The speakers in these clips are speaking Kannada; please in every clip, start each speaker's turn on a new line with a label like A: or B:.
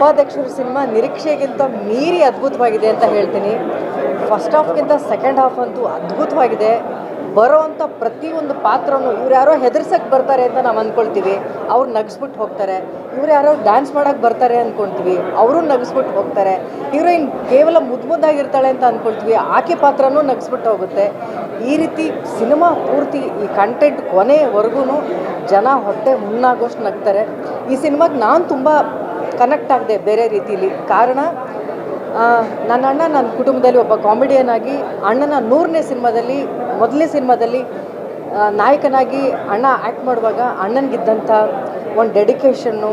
A: ಉಪಾಧ್ಯಕ್ಷರ ಸಿನಿಮಾ ನಿರೀಕ್ಷೆಗಿಂತ ಮೀರಿ ಅದ್ಭುತವಾಗಿದೆ ಅಂತ ಹೇಳ್ತೀನಿ. ಫಸ್ಟ್ ಹಾಫ್ಗಿಂತ ಸೆಕೆಂಡ್ ಹಾಫ್ ಅಂತೂ ಅದ್ಭುತವಾಗಿದೆ. ಬರೋವಂಥ ಪ್ರತಿಯೊಂದು ಪಾತ್ರನೂ ಇವ್ರು ಯಾರೋ ಹೆದರ್ಸಕ್ಕೆ ಬರ್ತಾರೆ ಅಂತ ನಾವು ಅಂದ್ಕೊಳ್ತೀವಿ, ಅವ್ರು ನಗಿಸ್ಬಿಟ್ಟು ಹೋಗ್ತಾರೆ. ಇವ್ರು ಯಾರೋ ಡ್ಯಾನ್ಸ್ ಮಾಡೋಕ್ಕೆ ಬರ್ತಾರೆ ಅಂದ್ಕೊಳ್ತೀವಿ, ಅವರು ನಗಿಸ್ಬಿಟ್ಟು ಹೋಗ್ತಾರೆ. ಹೀರೋಯಿನ್ ಕೇವಲ ಮುದ್ದಾಗಿರ್ತಾಳೆ ಅಂತ ಅಂದ್ಕೊಳ್ತೀವಿ, ಆಕೆ ಪಾತ್ರನೂ ನಗಿಸ್ಬಿಟ್ಟು ಹೋಗುತ್ತೆ. ಈ ರೀತಿ ಸಿನಿಮಾ ಪೂರ್ತಿ ಈ ಕಂಟೆಂಟ್ ಕೊನೆವರೆಗೂ ಜನ ಹೊಟ್ಟೆ ಹುಣ್ಣಾಗೋಷ್ಟು ನಗ್ತಾರೆ. ಈ ಸಿನಿಮಾಗೆ ನಾನು ತುಂಬ ಕನೆಕ್ಟ್ ಆಗಿದೆ ಬೇರೆ ರೀತಿಯಲ್ಲಿ. ಕಾರಣ ನನ್ನ ಅಣ್ಣ ನನ್ನ ಕುಟುಂಬದಲ್ಲಿ ಒಬ್ಬ ಕಾಮಿಡಿಯನ್ ಆಗಿ ಅಣ್ಣನ 100ನೇ ಸಿನಿಮಾದಲ್ಲಿ ಮೊದಲನೇ ಸಿನಿಮಾದಲ್ಲಿ ನಾಯಕನಾಗಿ ಅಣ್ಣ ಆ್ಯಕ್ಟ್ ಮಾಡುವಾಗ ಅಣ್ಣನಿಗಿದ್ದಂಥ ಒಂದು ಡೆಡಿಕೇಷನ್ನು,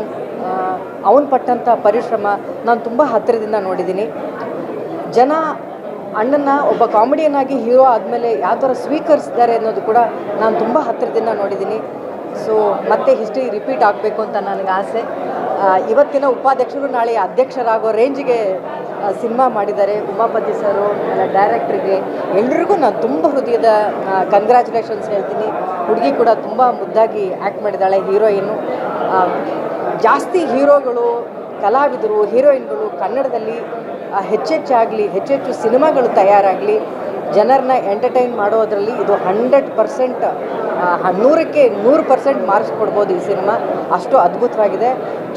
A: ಅವನು ಪಟ್ಟಂಥ ಪರಿಶ್ರಮ ನಾನು ತುಂಬ ಹತ್ತಿರದಿಂದ ನೋಡಿದ್ದೀನಿ. ಜನ ಅಣ್ಣನ ಒಬ್ಬ ಕಾಮಿಡಿಯನ್ ಆಗಿ ಹೀರೋ ಆದಮೇಲೆ ಯಾವ ಥರ ಸ್ವೀಕರಿಸಿದ್ದಾರೆ ಅನ್ನೋದು ಕೂಡ ನಾನು ತುಂಬ ಹತ್ತಿರದಿಂದ ನೋಡಿದ್ದೀನಿ. ಸೊ ಮತ್ತೆ ಹಿಸ್ಟ್ರಿ ರಿಪೀಟ್ ಆಗಬೇಕು ಅಂತ ನನಗೆ ಆಸೆ. ಇವತ್ತಿನ ಉಪಾಧ್ಯಕ್ಷರು ನಾಳೆ ಅಧ್ಯಕ್ಷರಾಗೋ ರೇಂಜಿಗೆ ಸಿನಿಮಾ ಮಾಡಿದ್ದಾರೆ. ಉಮಾಪತಿ ಸರು, ಡೈರೆಕ್ಟ್ರಿಗೆ ಎಲ್ರಿಗೂ ನಾನು ತುಂಬ ಹೃದಯದ ಕಂಗ್ರ್ಯಾಚುಲೇಷನ್ಸ್ ಹೇಳ್ತೀನಿ. ಹುಡುಗಿ ಕೂಡ ತುಂಬ ಮುದ್ದಾಗಿ ಆ್ಯಕ್ಟ್ ಮಾಡಿದ್ದಾಳೆ, ಹೀರೋಯಿನ್ನು. ಜಾಸ್ತಿ ಹೀರೋಗಳು, ಕಲಾವಿದರು, ಹೀರೋಯಿನ್ಗಳು ಕನ್ನಡದಲ್ಲಿ ಹೆಚ್ಚೆಚ್ಚು ಸಿನಿಮಾಗಳು ತಯಾರಾಗಲಿ, ಜನರನ್ನ ಎಂಟರ್ಟೈನ್ ಮಾಡೋದರಲ್ಲಿ ಇದು 100%, 100ಕ್ಕೆ 100% ಮಾರ್ಕ್ಸ್ ಕೊಡ್ಬೋದು ಈ ಸಿನಿಮಾ. ಅಷ್ಟು ಅದ್ಭುತವಾಗಿದೆ.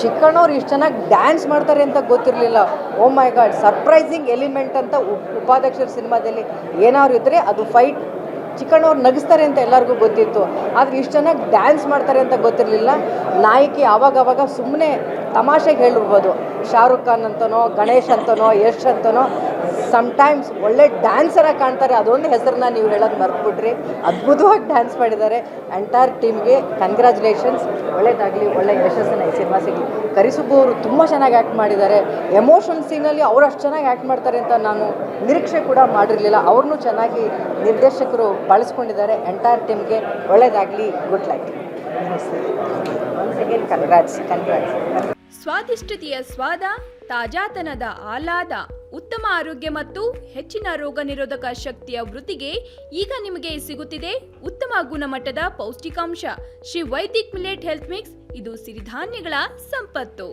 A: ಚಿಕ್ಕಣ್ಣವ್ರು ಇಷ್ಟು ಚೆನ್ನಾಗಿ ಡ್ಯಾನ್ಸ್ ಮಾಡ್ತಾರೆ ಅಂತ ಗೊತ್ತಿರಲಿಲ್ಲ. ಓ ಮೈ ಗಾಡ್, ಸರ್ಪ್ರೈಸಿಂಗ್ ಎಲಿಮೆಂಟ್ ಅಂತ ಉಪಾಧ್ಯಕ್ಷರ ಸಿನಿಮಾದಲ್ಲಿ ಏನಾದ್ರು ಇದ್ದರೆ ಅದು ಫೈಟ್. ಚಿಕ್ಕಣ್ಣವ್ರು ನಗಿಸ್ತಾರೆ ಅಂತ ಎಲ್ಲರಿಗೂ ಗೊತ್ತಿತ್ತು, ಆದರೆ ಇಷ್ಟು ಚೆನ್ನಾಗಿ ಡ್ಯಾನ್ಸ್ ಮಾಡ್ತಾರೆ ಅಂತ ಗೊತ್ತಿರಲಿಲ್ಲ. ನಾಯಕಿ ಆವಾಗವಾಗ ಸುಮ್ಮನೆ ತಮಾಷೆಗೆ ಹೇಳಿರ್ಬೋದು, ಶಾರುಖ್ ಖಾನ್ ಅಂತನೋ, ಗಣೇಶ್ ಅಂತನೋ, ಯಶ್ ಅಂತನೋ ಸಮ್ಟೈಮ್ಸ್ ಒಳ್ಳೆ ಡ್ಯಾನ್ಸರಾಗಿ ಕಾಣ್ತಾರೆ. ಅದೊಂದು ಹೆಸರನ್ನ ನೀವು ಹೇಳೋದು ಮರೆತುಬಿಟ್ರಿ. ಅದ್ಭುತವಾಗಿ ಡ್ಯಾನ್ಸ್ ಮಾಡಿದ್ದಾರೆ. ಎಂಟೈರ್ ಟೀಮ್ಗೆ ಕಂಗ್ರ್ಯಾಚುಲೇಷನ್ಸ್. ಒಳ್ಳೇದಾಗಲಿ, ಒಳ್ಳೆ ಯಶಸ್ಸನ್ನು ಈ ಸಿನಿಮಾ ಸಿಗಲಿ. ಕರಿಸುಬ್ಬು ಅವರು ತುಂಬ ಚೆನ್ನಾಗಿ ಆ್ಯಕ್ಟ್ ಮಾಡಿದ್ದಾರೆ. ಎಮೋಷನ್ ಸೀನಲ್ಲಿ ಅವರು ಅಷ್ಟು ಚೆನ್ನಾಗಿ ಆ್ಯಕ್ಟ್ ಮಾಡ್ತಾರೆ ಅಂತ ನಾನು ನಿರೀಕ್ಷೆ ಕೂಡ ಮಾಡಿರಲಿಲ್ಲ. ಅವ್ರನ್ನೂ ಚೆನ್ನಾಗಿ ನಿರ್ದೇಶಕರು ಬಳಸ್ಕೊಂಡಿದ್ದಾರೆ. ಎಂಟೈರ್ ಟೀಮ್ಗೆ ಒಳ್ಳೇದಾಗಲಿ, good luck. Once again congrats.
B: ಸ್ವಾದಿಷ್ಟತೆಯ ಸ್ವಾದ, ತಾಜಾತನದ ಆಹ್ಲಾದ, ಉತ್ತಮ ಆರೋಗ್ಯ ಮತ್ತು ಹೆಚ್ಚಿನ ರೋಗ ನಿರೋಧಕ ಶಕ್ತಿಯ ವೃದ್ಧಿಗೆ ಈಗ ನಿಮಗೆ ಸಿಗುತ್ತಿದೆ ಉತ್ತಮ ಗುಣಮಟ್ಟದ ಪೌಷ್ಟಿಕಾಂಶ. Shri Vaidik millet health mix. ಇದು ಸಿರಿಧಾನ್ಯಗಳ ಸಂಪತ್ತು.